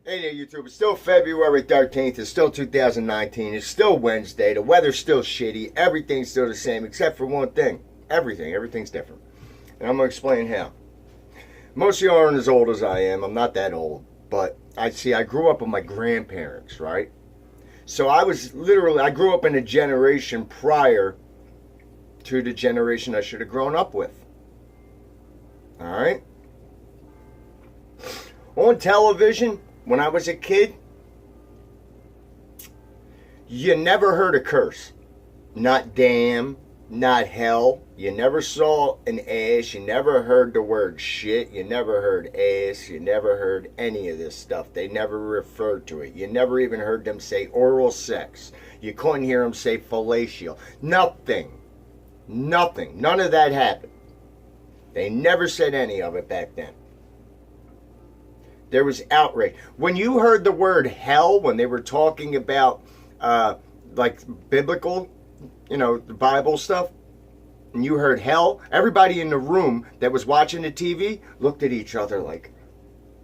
Hey there, YouTube. It's still February 13th. It's still 2019. It's still Wednesday. The weather's still shitty. Everything's still the same except for one thing. Everything's different. And I'm going to explain how. Most of you aren't as old as I am. I'm not that old. But I grew up with my grandparents, right? So I grew up in a generation prior to the generation I should have grown up with. Alright? On television, when I was a kid, you never heard a curse. Not damn, not hell. You never saw an ass. You never heard the word shit. You never heard ass. You never heard any of this stuff. They never referred to it. You never even heard them say oral sex. You couldn't hear them say fellatio. Nothing. None of that happened. They never said any of it back then. There was outrage. When you heard the word hell, when they were talking about like biblical, the Bible stuff, and you heard hell, everybody in the room that was watching the TV looked at each other like,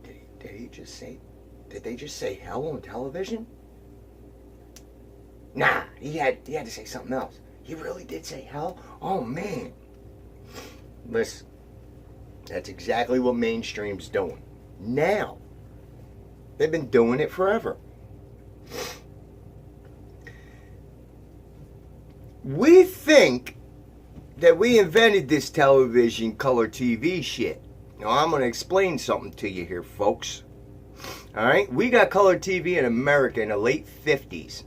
did they just say hell on television? Nah, he had to say something else. He really did say hell? Oh man. Listen, that's exactly what mainstream's doing. Now. They've been doing it forever. We think that we invented this television color TV shit. Now I'm going to explain something to you here, folks. Alright? We got color TV in America in the late 50s.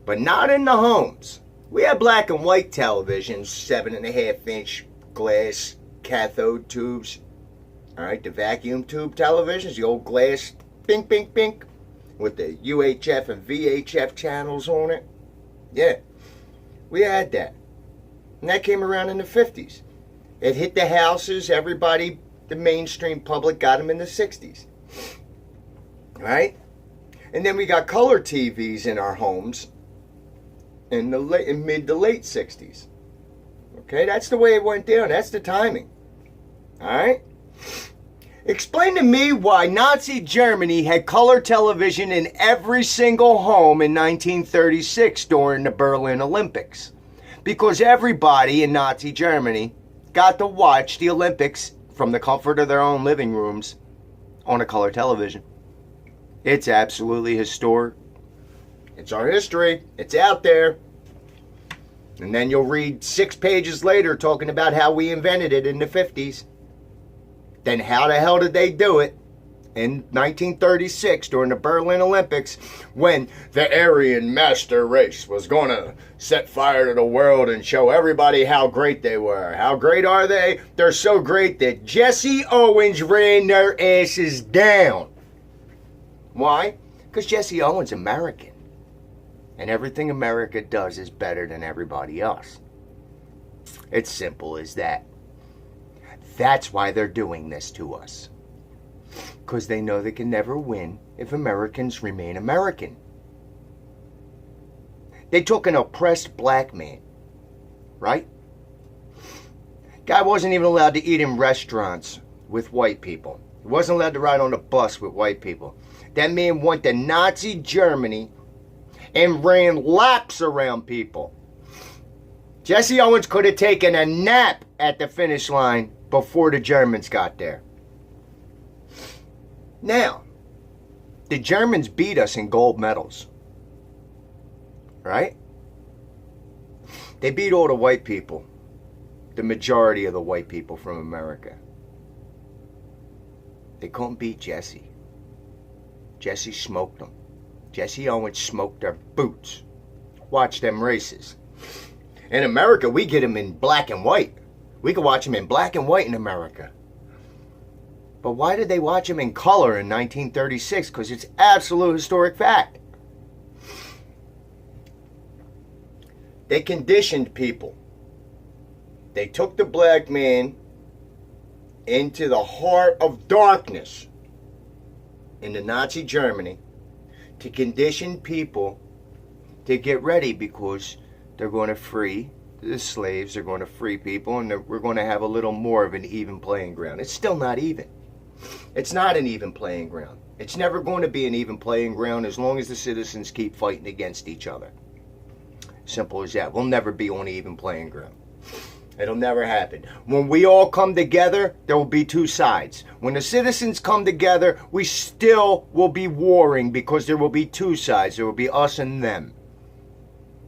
But not in the homes. We had black and white televisions, 7.5-inch glass cathode tubes. Alright, the vacuum tube televisions, the old glass, bink, bink, bink, with the UHF and VHF channels on it. Yeah, we had that. And that came around in the 50s. It hit the houses, everybody, the mainstream public got them in the 60s. Right? And then we got color TVs in our homes in mid to late 60s. Okay, that's the way it went down. That's the timing. Alright? Explain to me why Nazi Germany had color television in every single home in 1936 during the Berlin Olympics. Because everybody in Nazi Germany got to watch the Olympics from the comfort of their own living rooms on a color television. It's absolutely historic. It's our history. It's out there. And then you'll read 6 pages later talking about how we invented it in the 50s. Then how the hell did they do it in 1936 during the Berlin Olympics when the Aryan master race was going to set fire to the world and show everybody how great they were? How great are they? They're so great that Jesse Owens ran their asses down. Why? Because Jesse Owens is American. And everything America does is better than everybody else. It's simple as that. That's why they're doing this to us. Because they know they can never win if Americans remain American. They took an oppressed black man, right? Guy wasn't even allowed to eat in restaurants with white people. He wasn't allowed to ride on a bus with white people. That man went to Nazi Germany and ran laps around people. Jesse Owens could have taken a nap at the finish line before the Germans got there. Now, the Germans beat us in gold medals. Right? They beat all the white people. The majority of the white people from America. They couldn't beat Jesse. Jesse smoked them. Jesse Owens smoked their boots. Watch them races. In America, we get them in black and white. We could watch them in black and white in America. But why did they watch them in color in 1936? Because it's absolute historic fact. They conditioned people. They took the black man into the heart of darkness in the Nazi Germany to condition people to get ready because they're going to free the slaves, are going to free people, and we're going to have a little more of an even playing ground. It's still not even. It's not an even playing ground. It's never going to be an even playing ground as long as the citizens keep fighting against each other. Simple as that. We'll never be on an even playing ground. It'll never happen. When we all come together, there will be two sides. When the citizens come together, we still will be warring because there will be two sides. There will be us and them.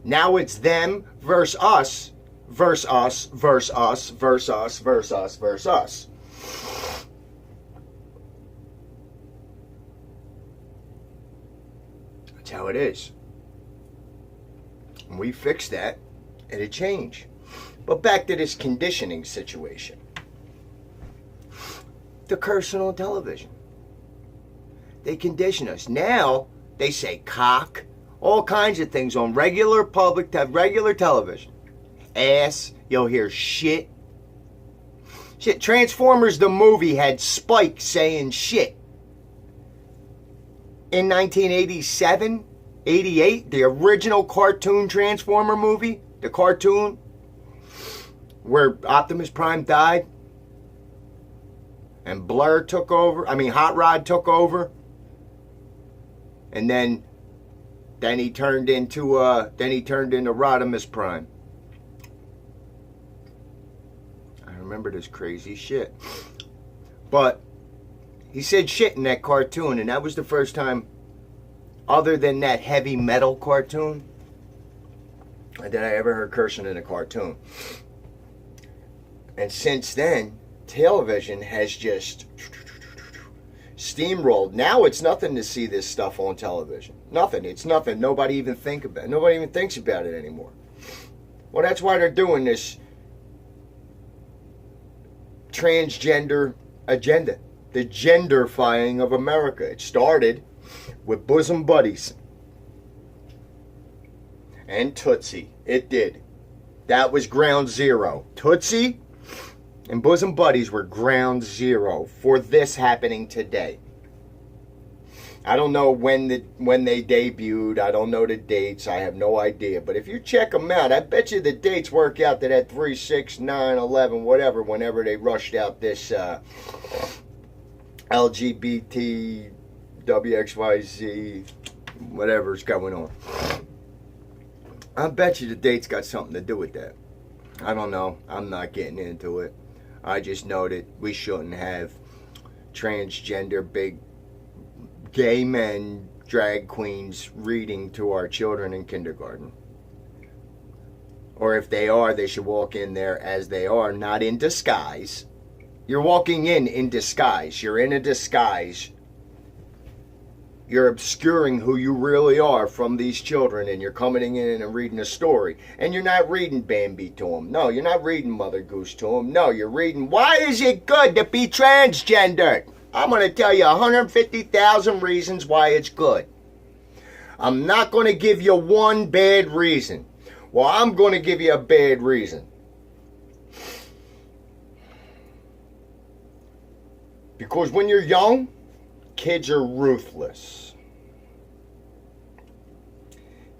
Now it's them versus us, versus us, versus us, versus us, versus us, versus us. That's how it is. And we fix that, it'll change. But back to this conditioning situation. The cursing on television. They condition us. Now, they say cock, all kinds of things on regular television. Ass, you'll hear shit. Shit, Transformers the movie had Spike saying shit. In 1987, 88, the original cartoon Transformer movie, the cartoon, where Optimus Prime died and Hot Rod took over, and then he turned into Rodimus Prime. I remember this crazy shit. But he said shit in that cartoon, and that was the first time, other than that heavy metal cartoon, that I ever heard cursing in a cartoon. And since then, television has just steamrolled. Now it's nothing to see this stuff on television. Nothing. It's nothing. Nobody even thinks about it anymore. Well, that's why they're doing this transgender agenda. The genderfying of America. It started with bosom buddies and Tootsie. It did. That was ground zero. Tootsie and bosom buddies were ground zero for this happening today. I don't know when they debuted. I don't know the dates. I have no idea. But if you check them out, I bet you the dates work out to that 3, 6, 9, 11, whatever, whenever they rushed out this LGBT, WXYZ, whatever's going on. I bet you the dates got something to do with that. I don't know. I'm not getting into it. I just know that we shouldn't have transgender big gay men, drag queens reading to our children in kindergarten. Or if they are, they should walk in there as they are, not in disguise. You're walking in disguise. You're in a disguise. You're obscuring who you really are from these children, and you're coming in and reading a story. And you're not reading Bambi to them. No, you're not reading Mother Goose to them. No, you're reading, why is it good to be transgendered? I'm going to tell you 150,000 reasons why it's good. I'm not going to give you one bad reason. Well, I'm going to give you a bad reason. Because when you're young, kids are ruthless.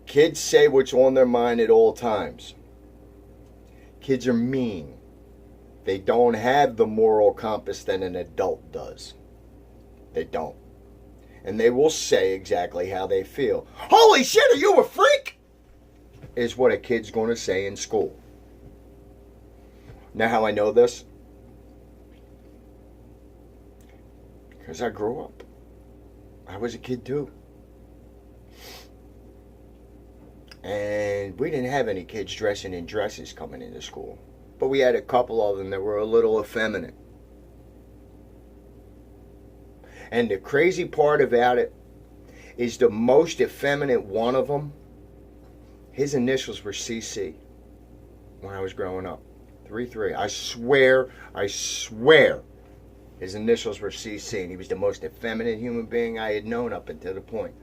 Kids say what's on their mind at all times. Kids are mean. They don't have the moral compass that an adult does. They don't. And they will say exactly how they feel. Holy shit, are you a freak? Is what a kid's going to say in school. Now how I know this? Because I grew up. I was a kid too. And we didn't have any kids dressing in dresses coming into school. But we had a couple of them that were a little effeminate. And the crazy part about it is the most effeminate one of them, his initials were CC when I was growing up. 3-3. I swear his initials were CC, and he was the most effeminate human being I had known up until that point.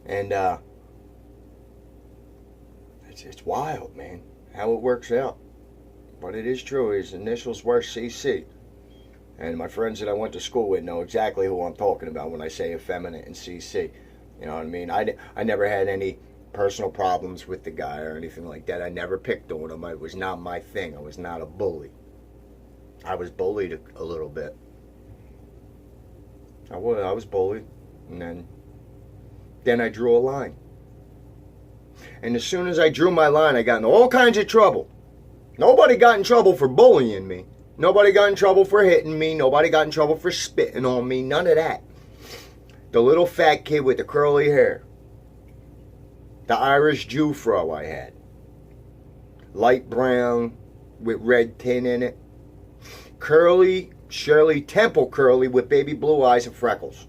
And it's wild, man, how it works out. But it is true, his initials were CC. And my friends that I went to school with know exactly who I'm talking about when I say effeminate and CC. You know what I mean? I never had any personal problems with the guy or anything like that. I never picked on him. It was not my thing. I was not a bully. I was bullied a little bit. I was bullied. And then I drew a line. And as soon as I drew my line, I got in all kinds of trouble. Nobody got in trouble for bullying me. Nobody got in trouble for hitting me. Nobody got in trouble for spitting on me. None of that. The little fat kid with the curly hair. The Irish Jew fro I had. Light brown with red tin in it. Curly, Shirley Temple curly with baby blue eyes and freckles.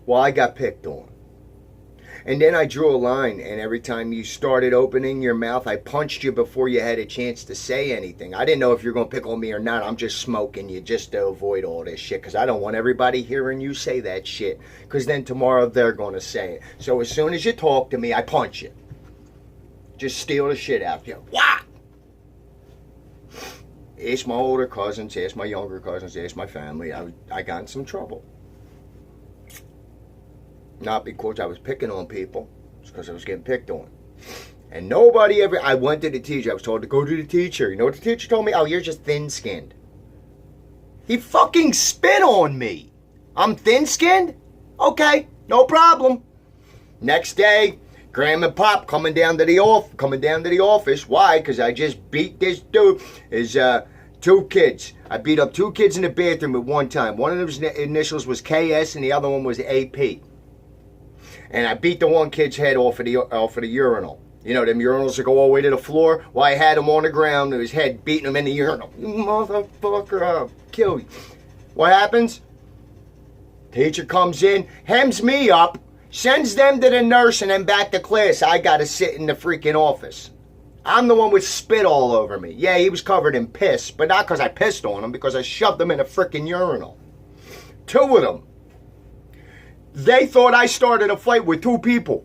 Well, I got picked on. And then I drew a line, and every time you started opening your mouth, I punched you before you had a chance to say anything. I didn't know if you're going to pick on me or not. I'm just smoking you just to avoid all this shit, because I don't want everybody hearing you say that shit, because then tomorrow they're going to say it. So as soon as you talk to me, I punch you. Just steal the shit out of you. What? Ask my older cousins, ask my younger cousins, ask my family. I got in some trouble. Not because I was picking on people. It's because I was getting picked on. And nobody ever... I went to the teacher. I was told to go to the teacher. You know what the teacher told me? Oh, you're just thin-skinned. He fucking spit on me. I'm thin-skinned? Okay, no problem. Next day, Graham and Pop coming down to the office. Why? Because I just beat this dude. His 2 kids. I beat up 2 kids in the bathroom at one time. One of those initials was KS and the other one was AP. And I beat the one kid's head off of the urinal. You know, them urinals that go all the way to the floor? Well, I had him on the ground with his head beating him in the urinal. You motherfucker, I'll kill you. What happens? Teacher comes in, hems me up, sends them to the nurse and then back to class. I got to sit in the freaking office. I'm the one with spit all over me. Yeah, he was covered in piss, but not because I pissed on him, because I shoved him in a freaking urinal. 2 of them. They thought I started a fight with 2 people.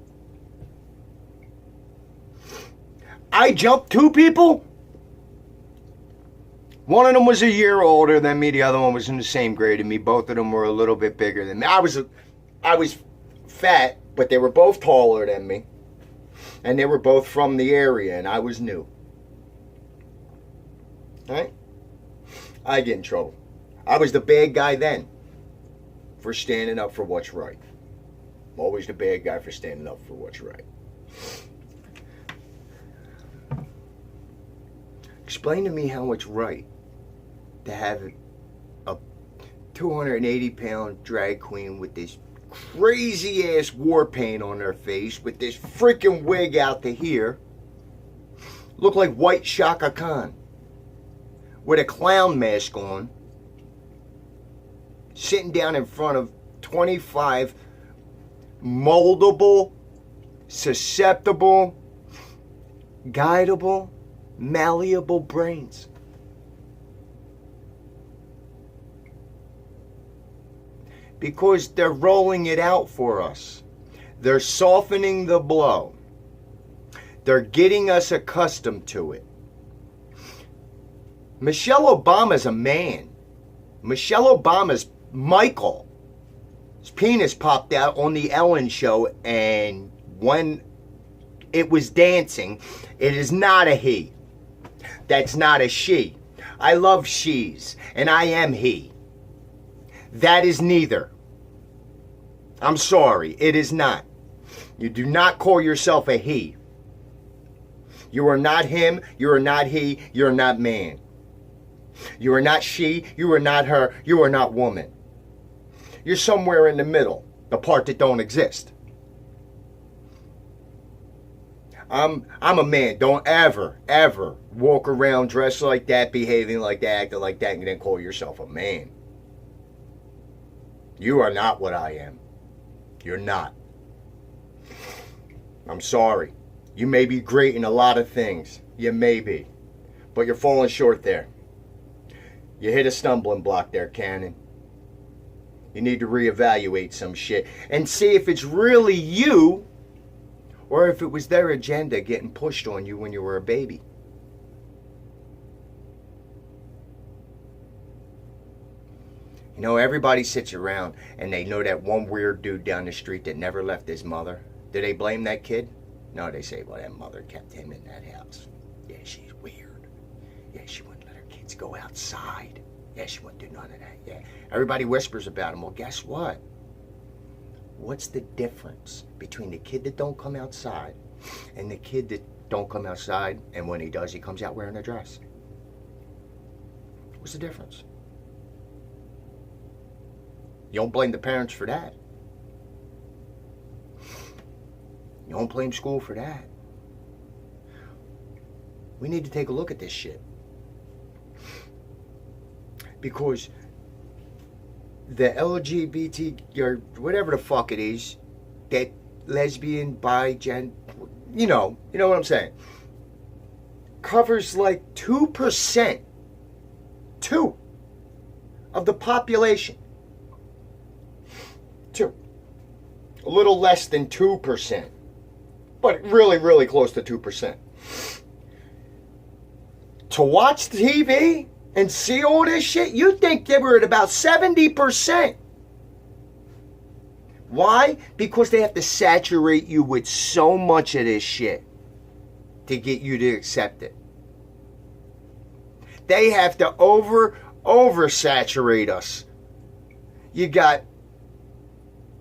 I jumped 2 people? One of them was a year older than me. The other one was in the same grade as me. Both of them were a little bit bigger than me. I was fat, but they were both taller than me. And they were both from the area, and I was new. Right? I get in trouble. I was the bad guy then. For standing up for what's right. I'm always the bad guy for standing up for what's right. Explain to me how it's right to have a 280-pound drag queen with this crazy-ass war paint on her face, with this freaking wig out to here, look like White Shaka Khan, with a clown mask on, sitting down in front of 25 moldable, susceptible, guidable, malleable brains. Because they're rolling it out for us. They're softening the blow. They're getting us accustomed to it. Michelle Obama's a man. Michelle Obama's Michael. His penis popped out on the Ellen show, and when it was dancing, it is not a he. That's not a she. I love she's, and I am he. That is neither. I'm sorry, it is not. You do not call yourself a he. You are not him, you are not he, you are not man. You are not she, you are not her, you are not woman. You're somewhere in the middle, the part that don't exist. I'm a man. Don't ever, ever walk around dressed like that, behaving like that, acting like that, and then call yourself a man. You are not what I am. You're not. I'm sorry. You may be great in a lot of things. You may be. But you're falling short there. You hit a stumbling block there, Cannon. You need to reevaluate some shit and see if it's really you or if it was their agenda getting pushed on you when you were a baby. You know, everybody sits around and they know that one weird dude down the street that never left his mother. Do they blame that kid? No, they say, well, that mother kept him in that house. Yeah, she's weird. Yeah, she wouldn't let her kid kids go outside. Yeah, she wouldn't do none of that. Yeah. Everybody whispers about them. Well, guess what? What's the difference between the kid that don't come outside and the kid that don't come outside, and when he does, he comes out wearing a dress? What's the difference? You don't blame the parents for that. You don't blame school for that. We need to take a look at this shit. Because the LGBT, or whatever the fuck it is, that lesbian, bi, gen, you know what I'm saying, covers like 2% of the population. 2. A little less than 2%. But really, really close to 2%. To watch TV and see all this shit, you'd think they were at about 70%. Why? Because they have to saturate you with so much of this shit to get you to accept it. They have to oversaturate us. You got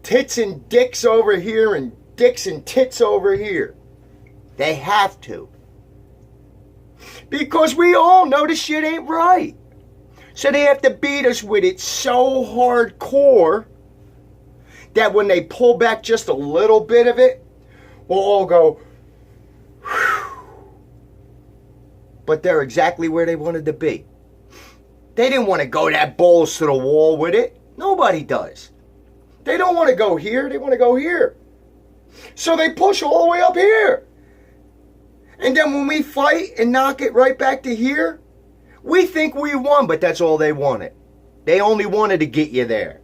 tits and dicks over here and dicks and tits over here. They have to. Because we all know this shit ain't right. So they have to beat us with it so hardcore that when they pull back just a little bit of it, we'll all go, whew. But they're exactly where they wanted to be. They didn't want to go that balls to the wall with it. Nobody does. They don't want to go here. They want to go here. So they push all the way up here. And then when we fight and knock it right back to here, we think we won, but that's all they wanted. They only wanted to get you there.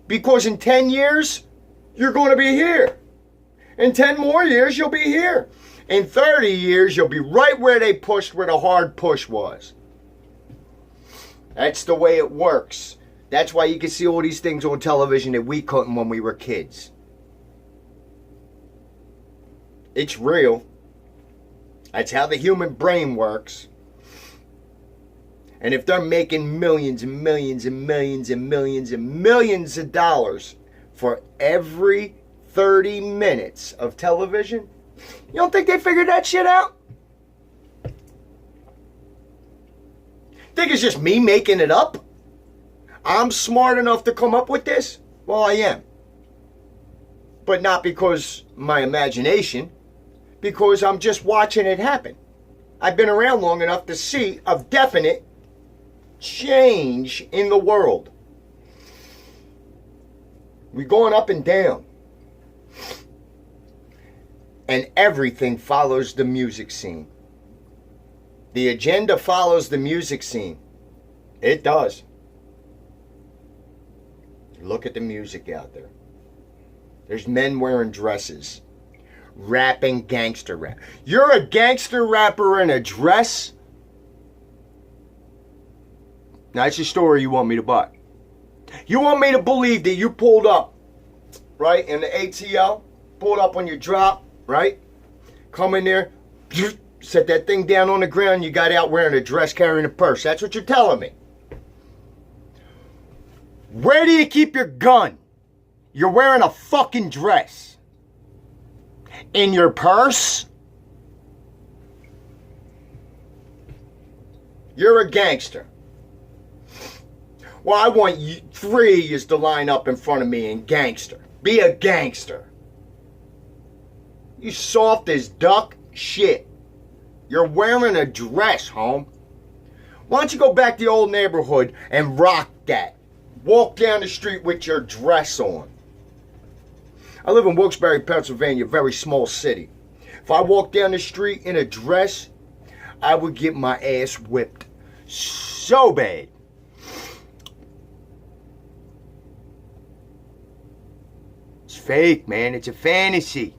Because in 10 years, you're going to be here. In 10 more years, you'll be here. In 30 years, you'll be right where they pushed, where the hard push was. That's the way it works. That's why you can see all these things on television that we couldn't when we were kids. It's real. That's how the human brain works. And if they're making millions and millions and millions and millions and millions of dollars for every 30 minutes of television, you don't think they figured that shit out? Think it's just me making it up? I'm smart enough to come up with this? Well, I am. But not because my imagination. Because I'm just watching it happen. I've been around long enough to see a definite change in the world. We're going up and down. And everything follows the music scene. The agenda follows the music scene. It does. Look at the music out there. There's men wearing dresses. Rapping gangster rap. You're a gangster rapper in a dress? Now, that's your story you want me to buy. You want me to believe that you pulled up, right, in the ATL, pulled up on your drop, right? Come in there, set that thing down on the ground, you got out wearing a dress, carrying a purse. That's what you're telling me. Where do you keep your gun? You're wearing a fucking dress. In your purse? You're a gangster. Well, I want you, 3 is to line up in front of me and gangster. Be a gangster. You soft as duck shit. You're wearing a dress, home. Why don't you go back to the old neighborhood and rock that? Walk down the street with your dress on. I live in Wilkes-Barre, Pennsylvania, a very small city. If I walked down the street in a dress, I would get my ass whipped so bad. It's fake, man. It's a fantasy.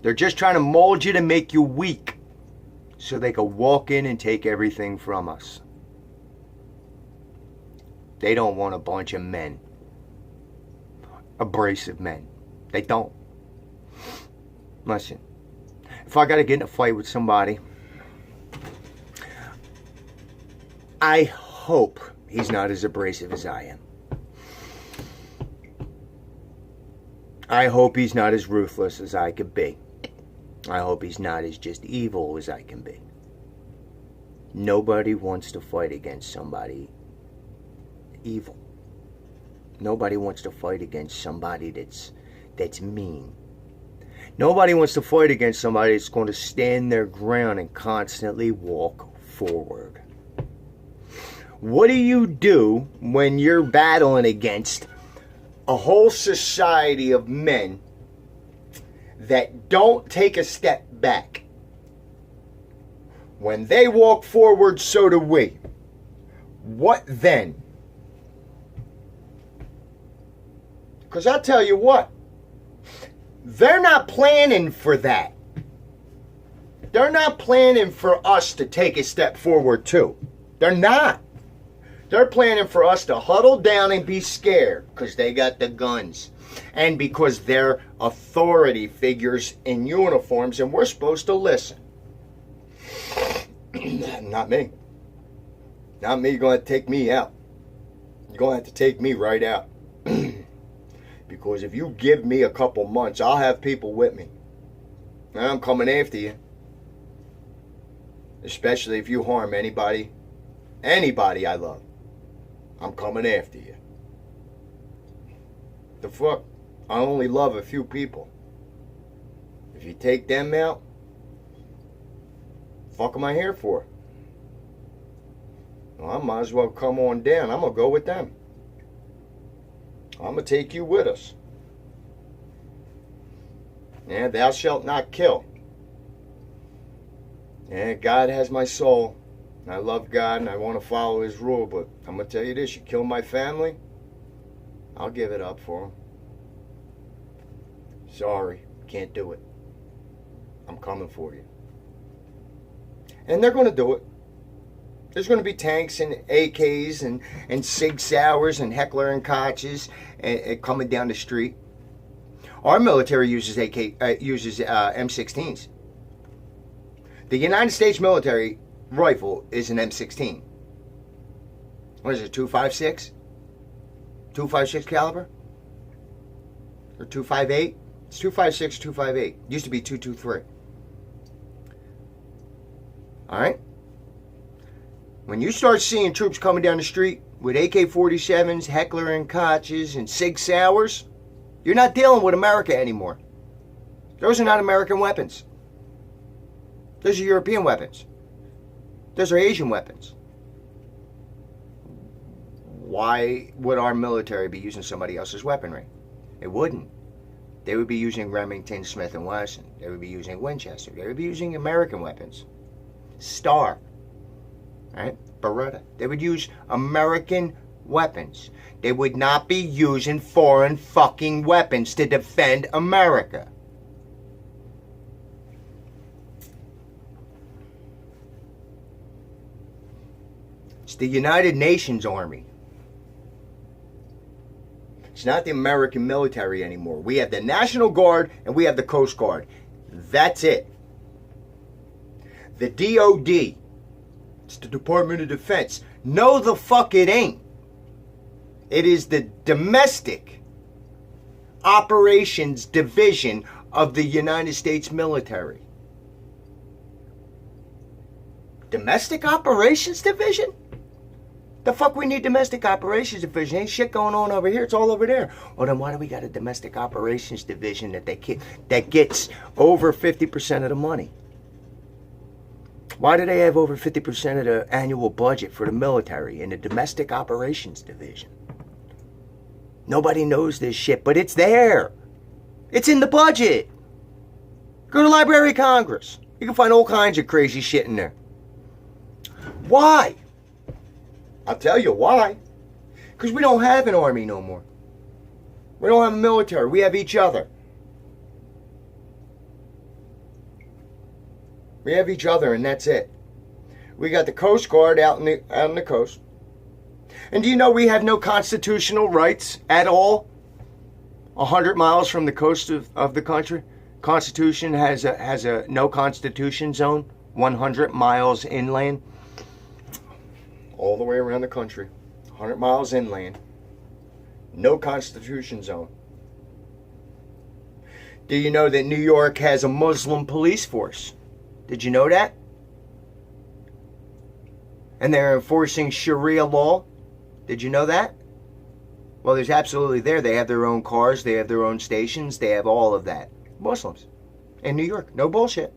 They're just trying to mold you to make you weak so they can walk in and take everything from us. They don't want a bunch of men. Abrasive men. They don't. Listen, if I got to get in a fight with somebody, I hope he's not as abrasive as I am. I hope he's not as ruthless as I could be. I hope he's not as just evil as I can be. Nobody wants to fight against somebody evil. Nobody wants to fight against somebody that's mean. Nobody wants to fight against somebody that's going to stand their ground and constantly walk forward. What do you do when you're battling against a whole society of men that don't take a step back? When they walk forward, so do we. What then? Because I'll tell you what, they're not planning for that. They're not planning for us to take a step forward too. They're not. They're planning for us to huddle down and be scared because they got the guns. And because they're authority figures in uniforms and we're supposed to listen. Not me. Not me. You're going to take me out. You're going to have to take me right out. Because if you give me a couple months, I'll have people with me. And I'm coming after you. Especially if you harm anybody I love. I'm coming after you. The fuck? I only love a few people. If you take them out, fuck am I here for? Well, I might as well come on down. I'm going to go with them. I'm going to take you with us. Yeah, thou shalt not kill. Yeah, God has my soul. I love God and I want to follow His rule, but I'm going to tell you this, you kill my family, I'll give it up for them. Sorry, can't do it. I'm coming for you. And they're going to do it. There's going to be tanks and AKs and Sig Sauers and Heckler and Koches and coming down the street. Our military uses M16s. The United States military rifle is an M16. What is it, 256? 256 caliber? Or 258? It's 256, 258. Used to be 223. Alright? When you start seeing troops coming down the street with AK-47s, Heckler and Koches, and Sig Sauers, you're not dealing with America anymore. Those are not American weapons. Those are European weapons. Those are Asian weapons. Why would our military be using somebody else's weaponry? It wouldn't. They would be using Remington, Smith & Wesson. They would be using Winchester. They would be using American weapons. Star. Right? Beretta. They would use American weapons. They would not be using foreign fucking weapons to defend America. It's the United Nations Army. It's not the American military anymore. We have the National Guard and we have the Coast Guard. That's it. The DOD. It's the Department of Defense. No, the fuck it ain't. It is the Domestic Operations Division of the United States military. Domestic Operations Division? The fuck we need Domestic Operations Division? Ain't shit going on over here. It's all over there. Well, then why do we got a Domestic Operations Division that gets over 50% of the money? Why do they have over 50% of the annual budget for the military in the Domestic Operations Division? Nobody knows this shit, but it's there. It's in the budget. Go to Library of Congress. You can find all kinds of crazy shit in there. Why? I'll tell you why. Because we don't have an army no more. We don't have a military. We have each other. We have each other, and that's it. We got the Coast Guard out on the coast. And do you know we have no constitutional rights at all? 100 miles from the coast of the country. Constitution has a no constitution zone. 100 miles inland. all the way around the country, 100 miles inland. No Constitution zone. Do you know that New York has a Muslim police force? Did you know that? And they're enforcing Sharia law. Did you know that? Well, there's absolutely there. They have their own cars. They have their own stations. They have all of that. Muslims in New York. No bullshit.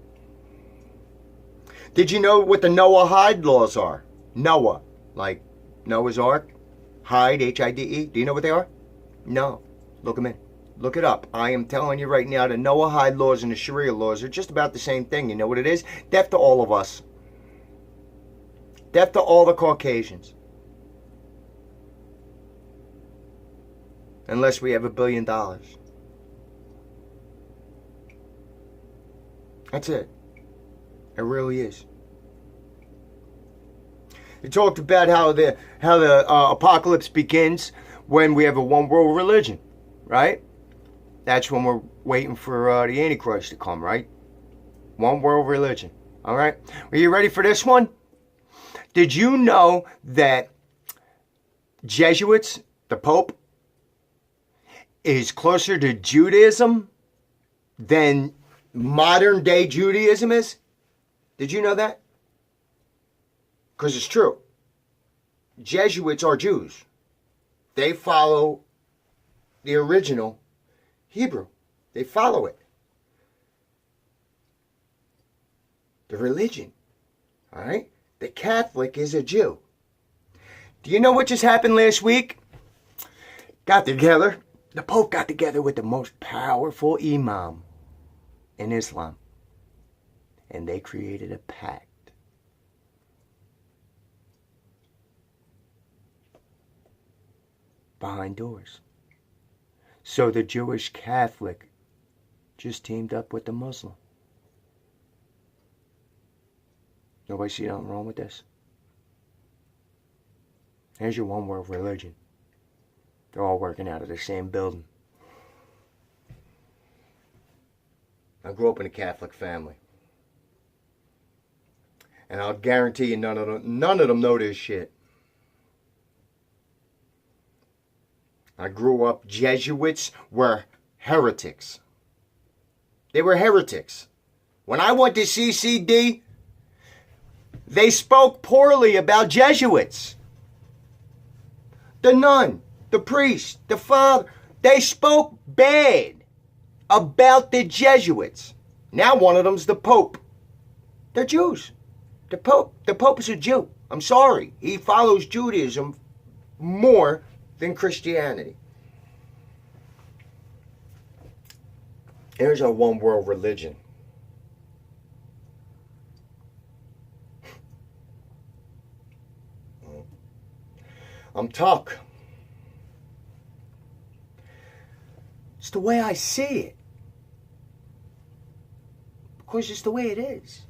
Did you know what the Noahide laws are? Noah, like Noah's Ark. Hyde, H-I-D-E. Do you know what they are? No. Look them in. Look it up. I am telling you right now, the Noahide laws and the Sharia laws are just about the same thing. You know what it is? Death to all of us. Death to all the Caucasians. Unless we have $1 billion. That's it. It really is. He talked about how the apocalypse begins when we have a one world religion, right? That's when we're waiting for the Antichrist to come, right? One world religion. All right. Are you ready for this one? Did you know that Jesuits, the Pope, is closer to Judaism than modern day Judaism is? Did you know that? Because it's true. Jesuits are Jews. They follow the original Hebrew. They follow it. The religion. All right? The Catholic is a Jew. Do you know what just happened last week? Got together. The Pope got together with the most powerful imam in Islam. And they created a pact. Behind doors. So the Jewish Catholic just teamed up with the Muslim. Nobody see nothing wrong with this? Here's your one world religion. They're all working out of the same building. I grew up in a Catholic family. And I'll guarantee you none of them know this shit. I grew up, Jesuits were heretics. They were heretics. When I went to CCD, they spoke poorly about Jesuits. The nun, the priest, the father, they spoke bad about the Jesuits. Now one of them's the Pope. They're Jews. The Pope is a Jew. I'm sorry. He follows Judaism more than Christianity. Here's our one world religion. I'm Tuck. It's the way I see it. Because it's the way it is.